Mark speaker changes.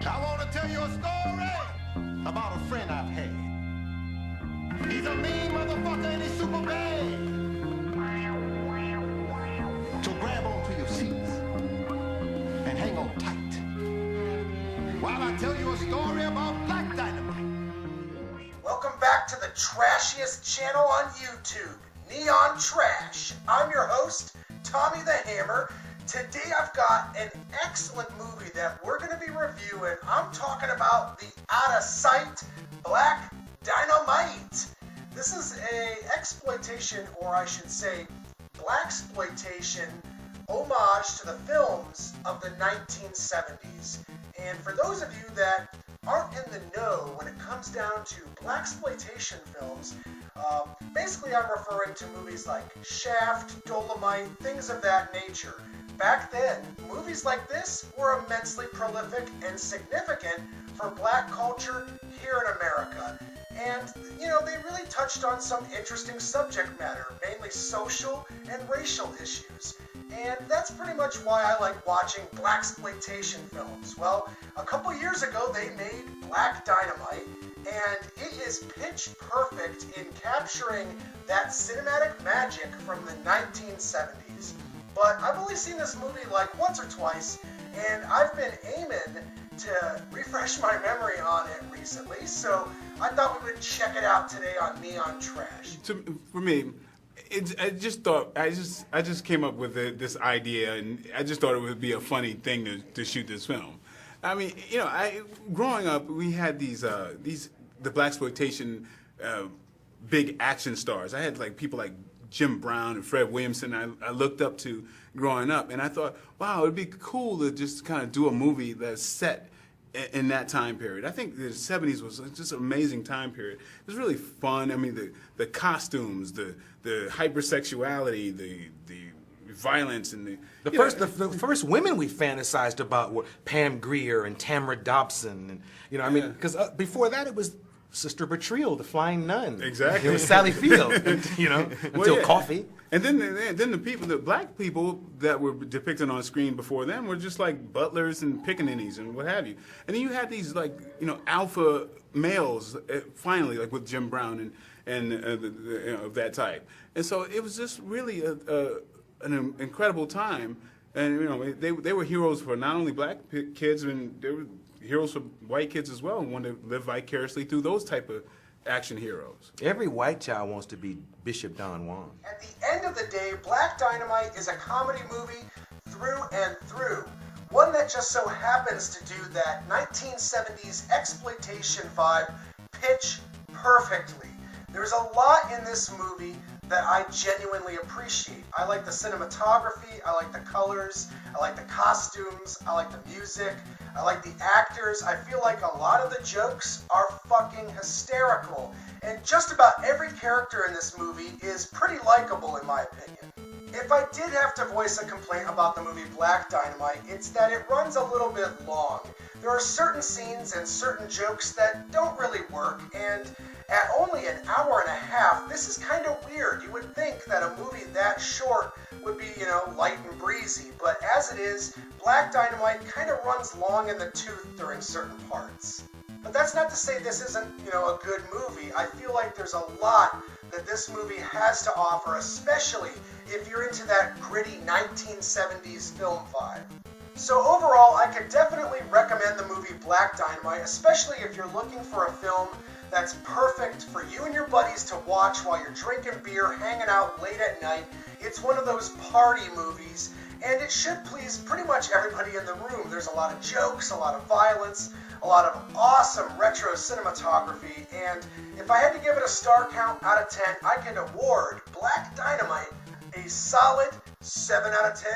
Speaker 1: I want to tell you a story about a friend I've had. He's a mean motherfucker and he's super bad. So grab onto your seats and hang on tight while I tell you a story about Black Dynamite.
Speaker 2: Welcome back to the trashiest channel on YouTube, Neon Trash. I'm your host, Tommy the Hammer. Today I've got an excellent movie that we're going to be reviewing. I'm talking about the out-of-sight Black Dynamite. This is a exploitation, or I should say, Blaxploitation homage to the films of the 1970s. And for those of you that aren't in the know when it comes down to Blaxploitation films, basically I'm referring to movies like Shaft, Dolomite, things of that nature. Back then, movies like this were immensely prolific and significant for black culture here in America. And, you know, they really touched on some interesting subject matter, mainly social and racial issues. And that's pretty much why I like watching Blaxploitation films. Well, a couple years ago they made Black Dynamite, and it is pitch perfect in capturing that cinematic magic from the 1970s. But I've only seen this movie like once or twice, and I've been aiming to refresh my memory on it recently, so I thought we would check it out today on Neon Trash.
Speaker 3: For me, I just came up with this idea, and I just thought it would be a funny thing to shoot this film. I mean, you know, growing up, we had the Blaxploitation big action stars. I had like people like Jim Brown and Fred Williamson I looked up to growing up, and I thought, wow, it'd be cool to just kind of do a movie that's set in that time period. I think the 70s was just an amazing time period. It was really fun. I mean, the costumes, the hypersexuality, the violence, and the
Speaker 4: first women we fantasized about were Pam Grier and Tamara Dobson, and you know, I mean, because before that it was Sister Bertrille, the Flying Nun.
Speaker 3: Exactly.
Speaker 4: It was Sally Field, you know, until Coffee. And
Speaker 3: then the black people that were depicted on screen before them were just like butlers and pickaninnies and what have you. And then you had these like, you know, alpha males finally, like with Jim Brown and of that type. And so it was just really an incredible time. And you know, they were heroes for not only black kids, and they were heroes for white kids as well, and wanted to live vicariously through those type of action heroes.
Speaker 4: Every white child wants to be Bishop Don Juan.
Speaker 2: At the end of the day, Black Dynamite is a comedy movie through and through. One that just so happens to do that 1970s exploitation vibe pitch perfectly. There's a lot in this movie that I genuinely appreciate. I like the cinematography, I like the colors, I like the costumes, I like the music, I like the actors. I feel like a lot of the jokes are fucking hysterical. And just about every character in this movie is pretty likable in my opinion. If I did have to voice a complaint about the movie Black Dynamite, it's that it runs a little bit long. There are certain scenes and certain jokes that don't really work, and at only an hour and a half, this is kind of weird. You would think that a movie that short would be, you know, light and breezy, but as it is, Black Dynamite kind of runs long in the tooth during certain parts. But that's not to say this isn't, you know, a good movie. I feel like there's a lot that this movie has to offer, especially if you're into that gritty 1970s film vibe. So overall, I could definitely recommend the movie Black Dynamite, especially if you're looking for a film that's perfect for you and your buddies to watch while you're drinking beer, hanging out late at night. It's one of those party movies, and it should please pretty much everybody in the room. There's a lot of jokes, a lot of violence, a lot of awesome retro cinematography, and if I had to give it a star count out of 10, I could award Black Dynamite a solid 7 out of 10.